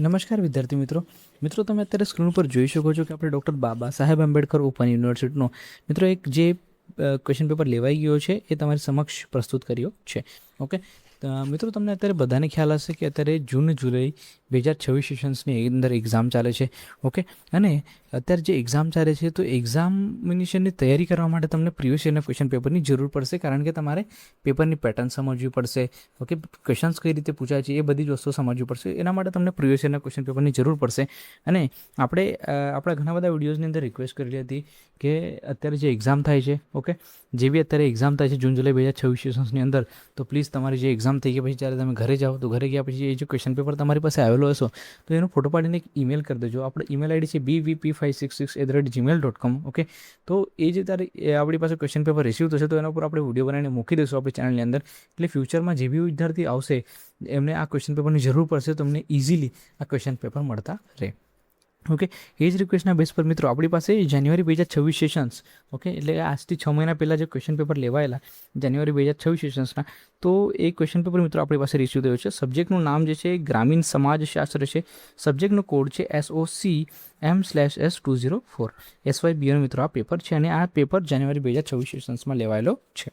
નમસ્કાર વિદ્યાર્થી મિત્રો તમે અત્યારે સ્ક્રીન પર જોઈ શકો છો કે આપણે ડૉક્ટર બાબા સાહેબ આંબેડકર ઓપન યુનિવર્સિટીનો મિત્રો એક જે ક્વેશ્ચન પેપર લેવાઈ ગયો છે એ તમારી સમક્ષ પ્રસ્તુત કર્યો છે. ઓકે, મિત્રો તમને અત્યારે બધાને ખ્યાલ હશે કે અત્યારે જૂન જુલાઈ 2026 સેશન્સની અંદર એક્ઝામ ચાલે છે. ઓકે, અને અત્યારે જે એક્ઝામ ચાલે છે તો એક્ઝામિનેશનની તૈયારી કરવા માટે તમને પ્રીવિયસ યરના ક્વેશ્ચન પેપરની જરૂર પડશે, કારણ કે તમારે પેપરની પેટર્ન સમજવી પડશે. ઓકે, ક્વેશ્ચન્સ કઈ રીતે પૂછાય છે એ બધી જ વસ્તુઓ સમજવી પડશે. એના માટે તમને પ્રીવિયસ યરના ક્વેશ્ચન પેપરની જરૂર પડશે. અને આપણે આપણા ઘણા બધા વિડીયોઝની અંદર રિક્વેસ્ટ કરેલી હતી કે અત્યારે જે એક્ઝામ થાય છે, ઓકે, જે બી અત્યારે એક્ઝામ થાય છે જૂન જુલાઈ 2026 સેશન્સની અંદર, તો પ્લીઝ તમારી જે એક્ઝામ થઈ ગયા પછી જ્યારે તમે ઘરે જાઓ તો ઘરે ગયા પછી એ જે ક્વેશ્ચન પેપર તમારી પાસે આવેલો હશો તો એનો ફોટો પાડીને એક ઈમેલ કરી દેજો. આપણો ઈમેલ આઈડી છે bvp566@gmail.com. ઓકે, તો એ જે આપણી પાસે ક્વેશ્ચન પેપર રિસીવ થશે તો એના ઉપર આપણે વિડીયો બનાવીને મૂકી દઈશું આપણી ચેનલની અંદર. એટલે ફ્યુચરમાં જે બી વિદ્યાર્થી આવશે એમને આ ક્વેશ્ચન પેપરની જરૂર પડશે તો અમને ઇઝીલી આ ક્વેશ્ચન પેપર મળતા રહે. ઓકે, એ જ રિક્વેસ્ટના બેઝ પર મિત્રો આપણી પાસે જાન્યુઆરી 2026 સેશન્સ, ઓકે, એટલે આજથી 6 મહિના પહેલાં જે ક્વેશ્ચન પેપર લેવાયેલા જાન્યુઆરી 2026 સેશન્સના, તો એ ક્વેશ્ચન પેપર મિત્રો આપણી પાસે રિસીવ થયો છે. સબ્જેક્ટનું નામ જે છે ગ્રામીણ સમાજશાસ્ત્ર છે. સબ્જેક્ટનો કોડ છે SOCM/S204. SYBનો મિત્રો આ પેપર છે અને આ પેપર જાન્યુઆરી 2026 સેશન્સમાં લેવાયેલો છે.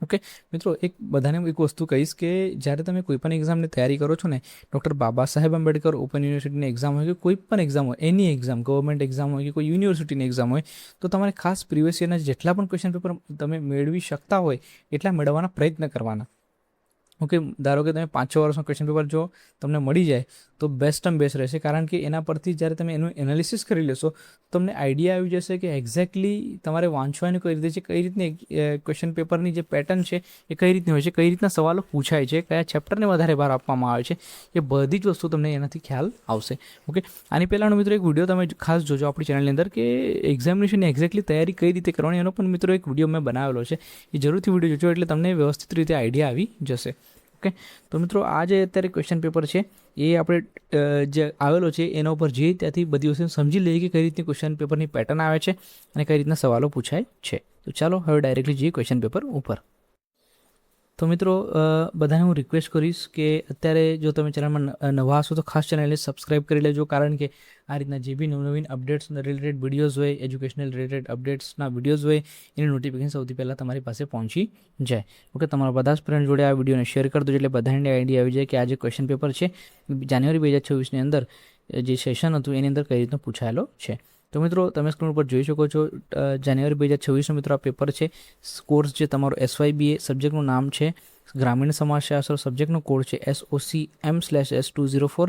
ઓકે મિત્રો, બધાને એક વસ્તુ કહીશ કે જ્યારે તમે કોઈ પણ એક્ઝામની તૈયારી કરો છો ને, ડૉક્ટર બાબા સાહેબ આંબેડકર ઓપન યુનિવર્સિટીની એક્ઝામ હોય કે કોઈ પણ એક્ઝામ હોય, એની એક્ઝામ, ગવર્મેન્ટ એક્ઝામ હોય કે કોઈ યુનિવર્સિટીની એક્ઝામ હોય, તો તમારે ખાસ પ્રીવિયસ યરના જેટલા પણ ક્વેશ્ચન પેપર તમે મેળવી શકતા હોય એટલા મેળવવાના પ્રયત્ન કરવાના. ઓકે, ધારો કે તમે 5-6 વર્ષનો ક્વેશ્ચન પેપર જો તમને મળી જાય તો બેસ્ટ રહેશે, કારણ કે એના પરથી જ્યારે તમે એનું એનાલિસિસ કરી લેશો તમને આઈડિયા આવી જશે કે એક્ઝેક્ટલી તમારે વાંચવાની કઈ રીતે છે, કઈ રીતની ક્વેશ્ચન પેપરની જે પેટર્ન છે એ કઈ રીતની હોય છે, કઈ રીતના સવાલો પૂછાય છે, કયા ચેપ્ટરને વધારે ભાર આપવામાં આવે છે, એ બધી જ વસ્તુ તમને એનાથી ખ્યાલ આવશે. ઓકે, આની પહેલાંનો મિત્રો એક વિડીયો તમે ખાસ જોજો આપણી ચેનલની અંદર કે એક્ઝામિનેશનની એક્ઝેક્ટલી તૈયારી કઈ રીતે કરવાની, એનો પણ મિત્રો એક વિડીયો મેં બનાવેલો છે. એ જરૂરથી વિડીયો જોજો એટલે તમને વ્યવસ્થિત રીતે આઈડિયા આવી જશે. ઓકે, તો મિત્રો આ જે અત્યારે ક્વેશ્ચન પેપર છે એ આપણે જે આવેલો છે એના ઉપર જઈએ ત્યાંથી બધી વસ્તુ સમજી લઈએ કે કઈ રીતની ક્વેશ્ચન પેપરની પેટર્ન આવે છે અને કઈ રીતના સવાલો પૂછાય છે. તો ચાલો હવે ડાયરેક્ટલી જઈએ ક્વેશ્ચન પેપર ઉપર. તો મિત્રો બધાને હું રિક્વેસ્ટ કરીશ કે અત્યારે જો તમે ચેનલમાં નવા હશો તો ખાસ ચેનલને સબસ્ક્રાઈબ કરી લેજો, કારણ કે આ રીતના જે બી નવીન અપડેટ્સ રિલેટેડ વિડીયોઝ હોય, એજ્યુકેશનલ રિલેટેડ અપડેટ્સના વિડીયોઝ હોય એની નોટિફિકેશન સૌથી પહેલાં તમારી પાસે પહોંચી જાય. ઓકે, તમારા બધા જ ફ્રેન્ડ જોડે આ વિડીયોને શેર કરી દો એટલે બધાને આઈડિયા આવી જાય કે આ જે ક્વેશ્ચન પેપર છે જાન્યુઆરી 2026ની અંદર જે સેશન હતું એની અંદર કઈ રીતનું પૂછાયેલો છે. તો મિત્રો તમે સ્ક્રીન ઉપર જોઈ શકો છો જાન્યુઆરી 2026નો મિત્રો આ પેપર છે. કોર્સ જે તમારો SYBA, સબ્જેક્ટનું નામ છે ગ્રામીણ સમાજશાસ્ત્ર, સબ્જેક્ટનો કોડ છે SOCM/S204.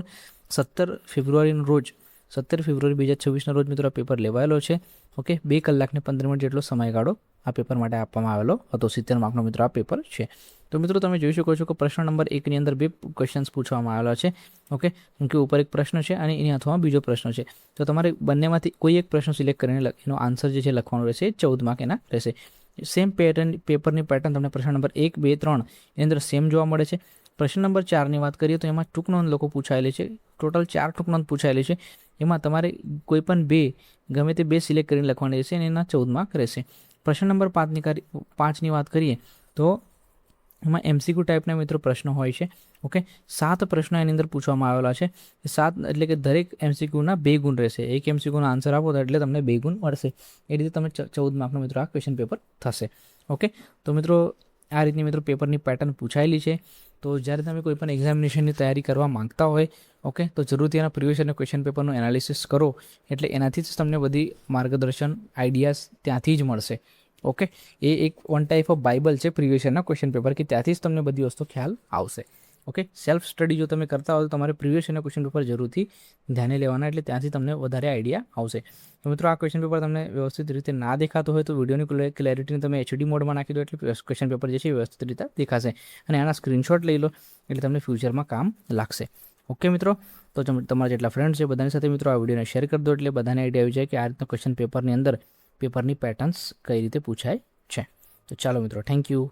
17 ફેબ્રુઆરીનો રોજ 2026ના રોજ મિત્રો આ પેપર લેવાયેલો છે. ઓકે, 2 કલાક ને 15 મિનિટ જેટલો સમયગાળો આ પેપર માટે આપવામાં આવેલો હતો. 70 માર્કનો મિત્રો આ પેપર છે. તો મિત્રો તમે જોઈ શકો છો કે પ્રશ્ન નંબર 1ની અંદર 2 ક્વેશ્ચન્સ પૂછવામાં આવેલા છે. ઓકે, કે ઉપર એક પ્રશ્ન છે અને એની અથવામાં બીજો પ્રશ્ન છે. તો તમારે બંનેમાંથી કોઈ એક પ્રશ્ન સિલેક્ટ કરીને એનો આન્સર જે છે લખવાનો રહેશે. 14 માર્ક એના રહેશે. સેમ પેપરની પેટર્ન તમને પ્રશ્ન નંબર 1, 2, 3 એની અંદર સેમ જોવા મળે છે. પ્રશ્ન નંબર 4ની વાત કરીએ તો એમાં ટૂંકનોંધ લોકો પૂછાયેલી છે. ટોટલ 4 ટૂંકનોંધ પૂછાયેલી છે. એમાં તમારે કોઈ પણ 2 ગમે તે 2 સિલેક્ટ કરીને લખવાની રહેશે અને એના 14 માર્ક રહેશે. પ્રશ્ન નંબર 5ની વાત કરીએ તો એમાં MCQ ટાઈપના મિત્રો પ્રશ્નો હોય છે. ઓકે, 7 પ્રશ્નો એની અંદર પૂછવામાં આવેલા છે. 7 એટલે કે દરેક MCQના 2 ગુણ રહેશે. એક MCQનો આન્સર આપો તો એટલે તમને 2 ગુણ મળશે. એ રીતે તમે 14 માર્કનો મિત્રો આ ક્વેશ્ચન પેપર થશે. ઓકે, તો મિત્રો આ રીતની મિત્રો પેપરની પેટર્ન પૂછાયેલી છે. તો જ્યારે તમે કોઈ પણ એક્ઝામિનેશનની તૈયારી કરવા માંગતા હોય, ઓકે, તો જરૂરથી એના પ્રીવિયસ યરના ક્વેશ્ચન પેપરનું એનાલિસિસ કરો એટલે એનાથી જ તમને બધી માર્ગદર્શન, આઈડિયાઝ ત્યાંથી જ મળશે. ઓકે, એ એક વન ટાઈપ ઓફ બાઇબલ છે પ્રીવિયસ યરના ક્વેશ્ચન પેપર, કે ત્યાંથી જ તમને બધી વસ્તુ ખ્યાલ આવશે. ઓકે, સેલ્ફ સ્ટડી જો તમે કરતા હો તો તમારે પ્રીવિયસ યરના ક્વેશ્ચન પેપર જરૂરથી ધ્યાને લેવાના, એટલે ત્યાંથી તમને વધારે આઈડિયા આવશે. તો મિત્રો આ ક્વેશ્ચન પેપર તમને વ્યવસ્થિત રીતે ના દેખાતો હોય તો વિડીયોની ક્લેરિટીને તમે HD મોડમાં નાખી દો એટલે ક્વેશ્ચન પેપર જે છે વ્યવસ્થિત રીતે દેખાશે અને આના સ્ક્રીનશોટ લઈ લો એટલે તમને ફ્યુચરમાં કામ લાગશે. ઓકે મિત્રો, તો તમારા જેટલા ફ્રેન્ડ્સ છે બધાની સાથે મિત્રો આ વિડીયોને શેર કરી દો એટલે બધાને આઈડિયા આવી જાય કે આ રીતના ક્વેશ્ચન પેપરની અંદર પેપરની પેટર્ન્સ કઈ રીતે પૂછાય છે. તો ચાલો મિત્રો, થેન્ક યુ.